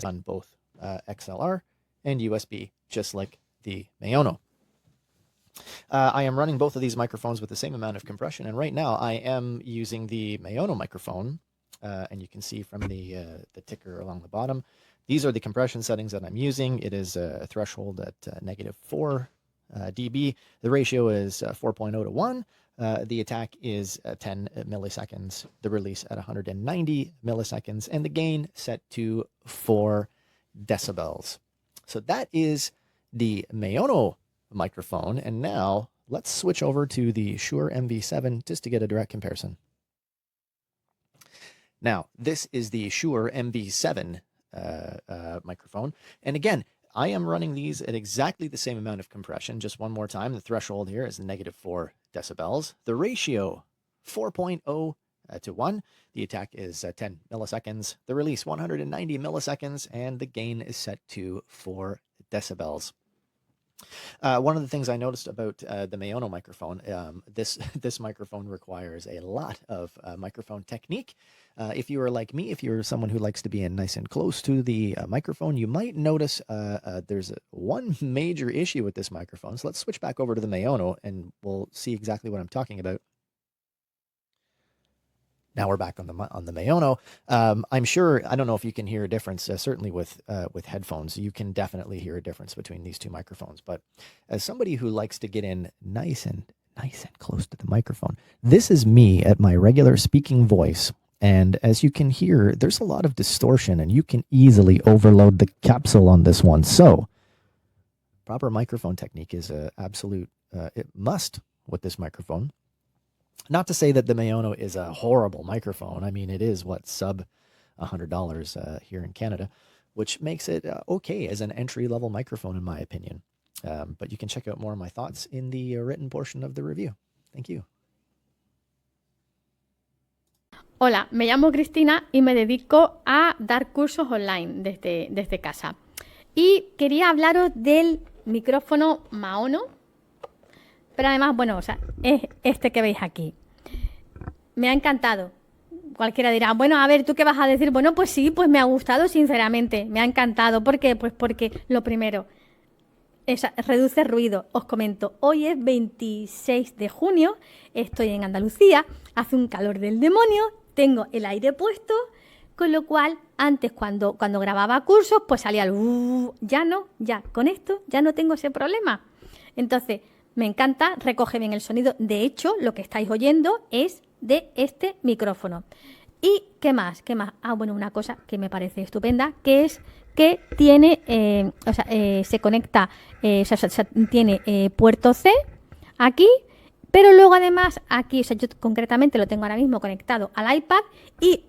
on both XLR and USB, just like the MAONO. I am running both of these microphones with the same amount of compression, and right now I am using the MAONO microphone and you can see from the ticker along the bottom, these are the compression settings that I'm using. It is a threshold at -4 dB. The ratio is 4.0 to 1. The attack is 10 milliseconds. The release at 190 milliseconds, and the gain set to 4 decibels. So that is the MAONO microphone. And now let's switch over to the Shure MV7 just to get a direct comparison. Now, this is the Shure MV7 microphone. And again, I am running these at exactly the same amount of compression. Just one more time, the threshold here is -4 decibels. The ratio, 4.0 to 1. The attack is 10 milliseconds. The release, 190 milliseconds. And the gain is set to 4 decibels. One of the things I noticed about the MAONO microphone, this microphone requires a lot of microphone technique. If you are like me, if you're someone who likes to be in nice and close to the microphone, you might notice there's one major issue with this microphone. So let's switch back over to the MAONO and we'll see exactly what I'm talking about. Now we're back on the MAONO. I'm sure, I don't know if you can hear a difference. Certainly with headphones, you can definitely hear a difference between these two microphones. But as somebody who likes to get in nice and close to the microphone, this is me at my regular speaking voice. And as you can hear, there's a lot of distortion, and you can easily overload the capsule on this one. So proper microphone technique is an absolute must with this microphone. Not to say that the MAONO is a horrible microphone. I mean, it is sub $100 here in Canada, which makes it okay as an entry-level microphone, in my opinion. But you can check out more of my thoughts in the written portion of the review. Thank you. Hola, me llamo Cristina y me dedico a dar cursos online desde casa. Y quería hablaros del micrófono MAONO, pero además, bueno, o sea, es este que veis aquí. Me ha encantado. Cualquiera dirá, bueno, a ver, ¿tú qué vas a decir? Bueno, pues sí, pues me ha gustado, sinceramente, me ha encantado. ¿Por qué? Pues porque, lo primero, reduce ruido. Os comento, hoy es 26 de junio, estoy en Andalucía, hace un calor del demonio, tengo el aire puesto, con lo cual, antes cuando grababa cursos, pues salía el ya con esto ya no tengo ese problema. Entonces, me encanta, recoge bien el sonido. De hecho, lo que estáis oyendo es de este micrófono. ¿Y qué más? Ah, bueno, una cosa que me parece estupenda, que es que tiene, se conecta, tiene puerto C aquí, pero luego además aquí, yo concretamente lo tengo ahora mismo conectado al iPad y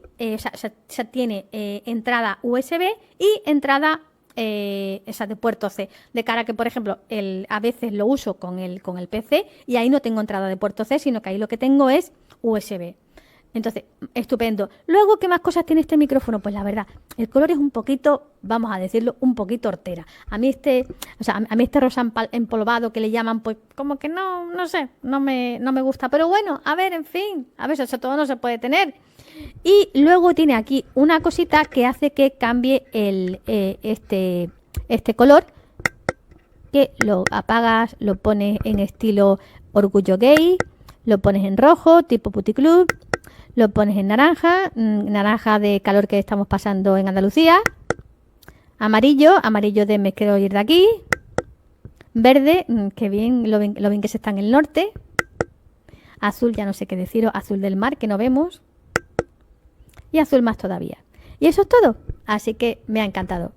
tiene entrada USB y entrada de puerto C, de cara a que, por ejemplo, a veces lo uso con el PC y ahí no tengo entrada de puerto C, sino que ahí lo que tengo es USB. Entonces, estupendo. Luego, ¿qué más cosas tiene este micrófono? Pues la verdad, el color es un poquito, vamos a decirlo, un poquito hortera. A mí este rosa empolvado que le llaman, pues como que no sé, no me gusta. Pero bueno, a ver, en fin, a ver, eso todo no se puede tener. Y luego tiene aquí una cosita que hace que cambie este color, que lo apagas, lo pones en estilo orgullo gay, lo pones en rojo, tipo puticlub, lo pones en naranja, naranja de calor que estamos pasando en Andalucía, amarillo de me quiero ir de aquí, verde, que bien, lo bien que se está en el norte, azul, ya no sé qué deciros, azul del mar que no vemos, y azul más todavía. Y eso es todo, así que me ha encantado.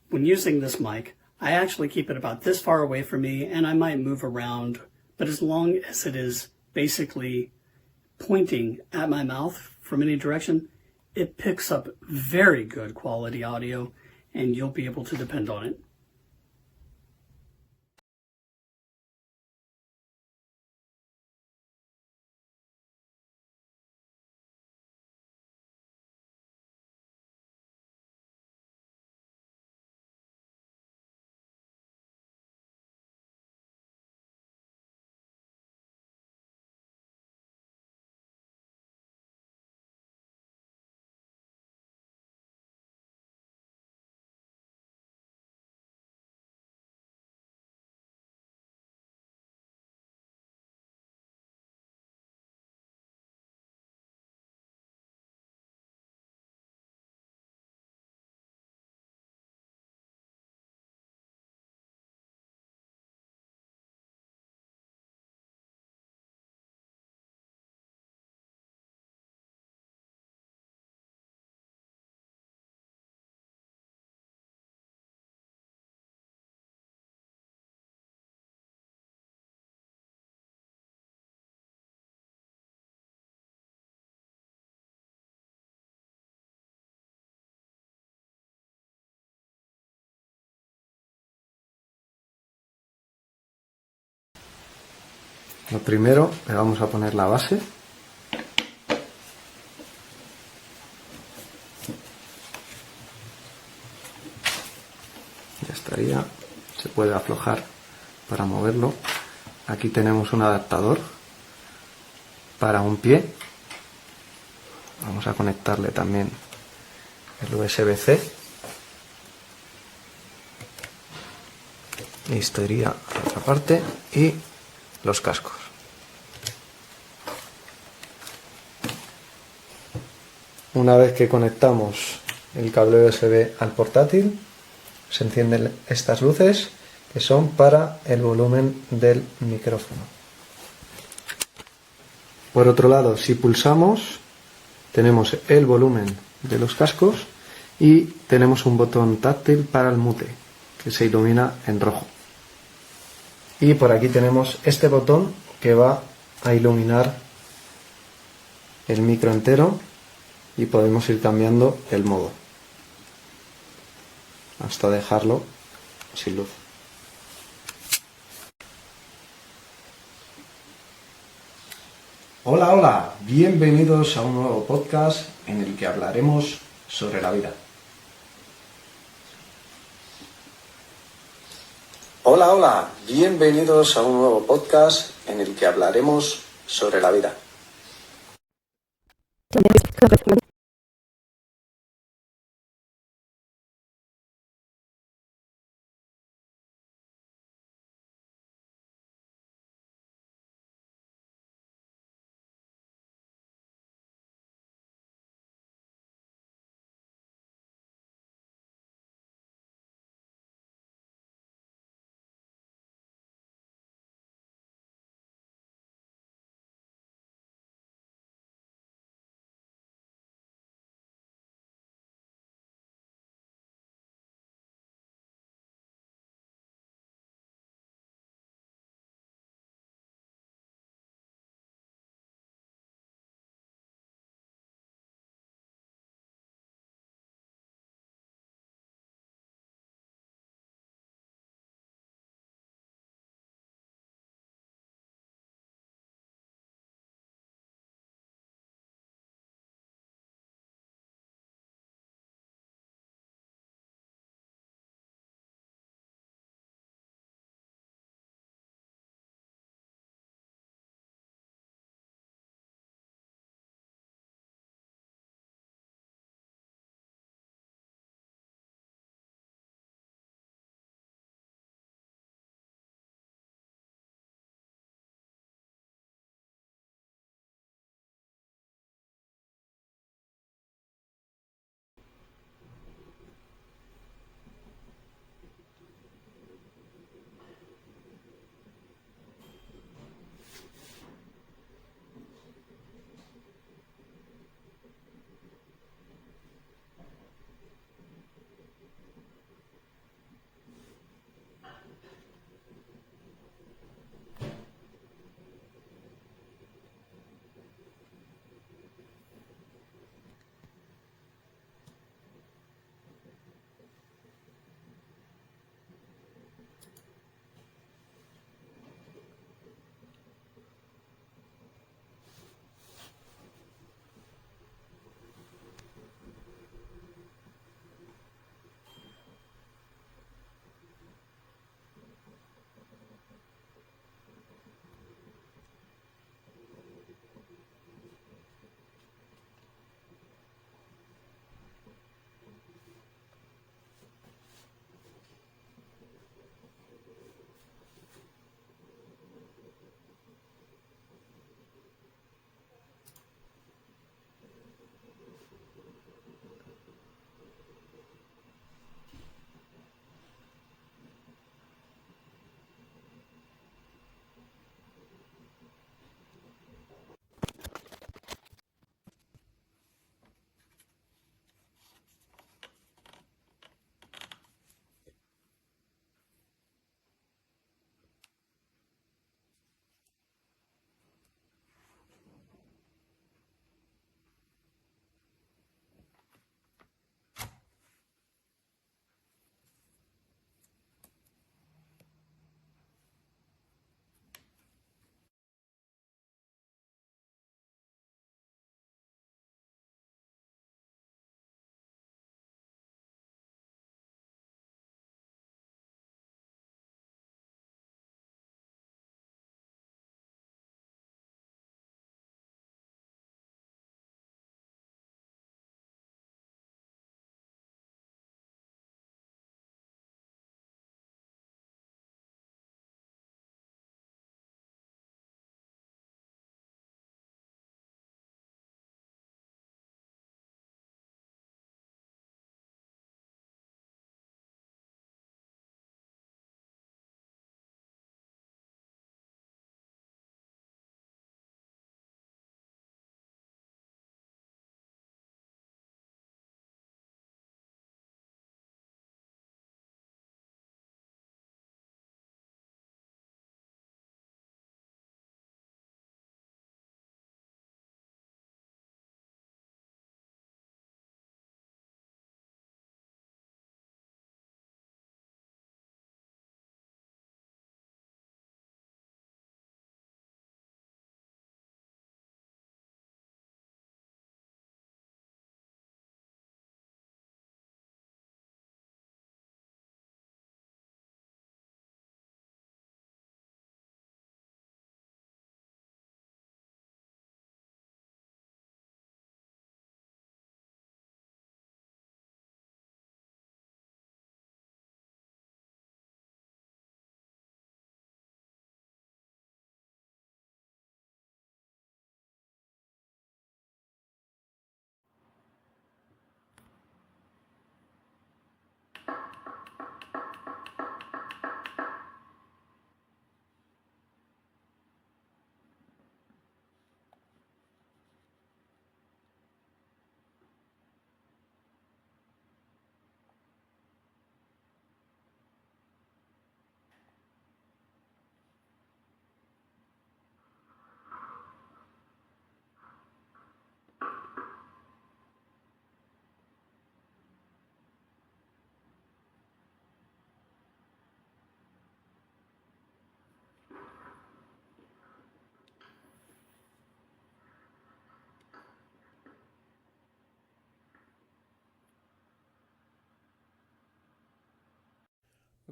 When using this mic, I actually keep it about this far away from me, and I might move around, but as long as it is basically pointing at my mouth from any direction, it picks up very good quality audio, and you'll be able to depend on it. Lo primero, le vamos a poner la base. Ya estaría. Se puede aflojar para moverlo. Aquí tenemos un adaptador para un pie. Vamos a conectarle también el USB-C. Y esto iría a otra parte. Y los cascos. Una vez que conectamos el cable USB al portátil, se encienden estas luces que son para el volumen del micrófono. Por otro lado, si pulsamos, tenemos el volumen de los cascos y tenemos un botón táctil para el mute, que se ilumina en rojo. Y por aquí tenemos este botón que va a iluminar el micro entero y podemos ir cambiando el modo hasta dejarlo sin luz. Hola, hola, bienvenidos a un nuevo podcast en el que hablaremos sobre la vida. Hola, hola, bienvenidos a un nuevo podcast en el que hablaremos sobre la vida.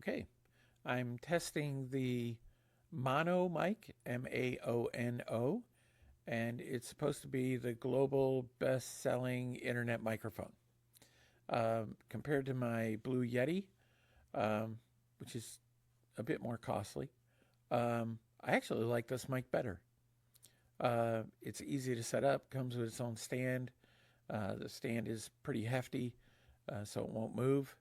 Okay, I'm testing the MAONO mic, MAONO, and it's supposed to be the global best-selling internet microphone. Compared to my Blue Yeti, which is a bit more costly, I actually like this mic better. It's easy to set up, comes with its own stand. The stand is pretty hefty, so it won't move.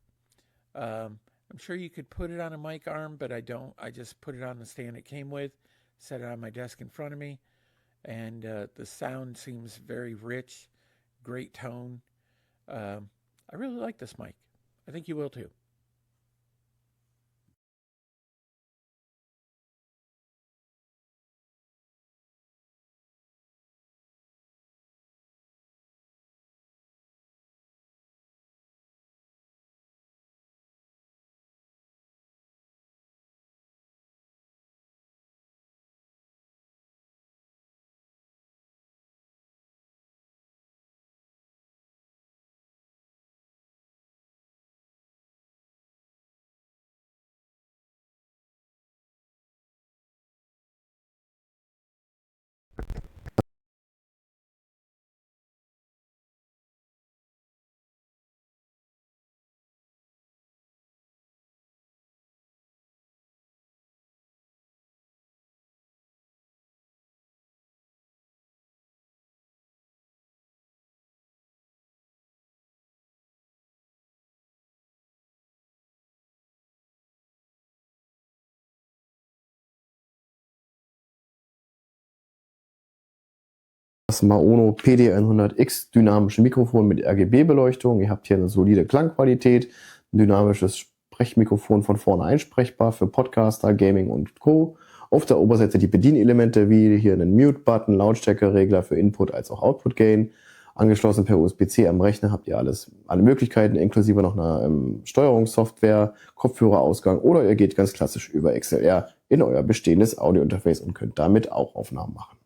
I'm sure you could put it on a mic arm, but I don't. I just put it on the stand it came with, set it on my desk in front of me, and the sound seems very rich, great tone. I really like this mic. I think you will too. Das MAONO PD100X dynamische Mikrofon mit RGB-Beleuchtung. Ihr habt hier eine solide Klangqualität, ein dynamisches Sprechmikrofon von vorne einsprechbar für Podcaster, Gaming und Co. Auf der Oberseite die Bedienelemente wie hier einen Mute-Button, Lautstärkeregler für Input als auch Output-Gain. Angeschlossen per USB-C am Rechner habt ihr alle Möglichkeiten, inklusive noch einer Steuerungssoftware, Kopfhörerausgang oder ihr geht ganz klassisch über XLR in euer bestehendes Audio-Interface und könnt damit auch Aufnahmen machen.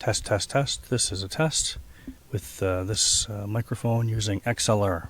Test, test, test. This is a test with this microphone using XLR.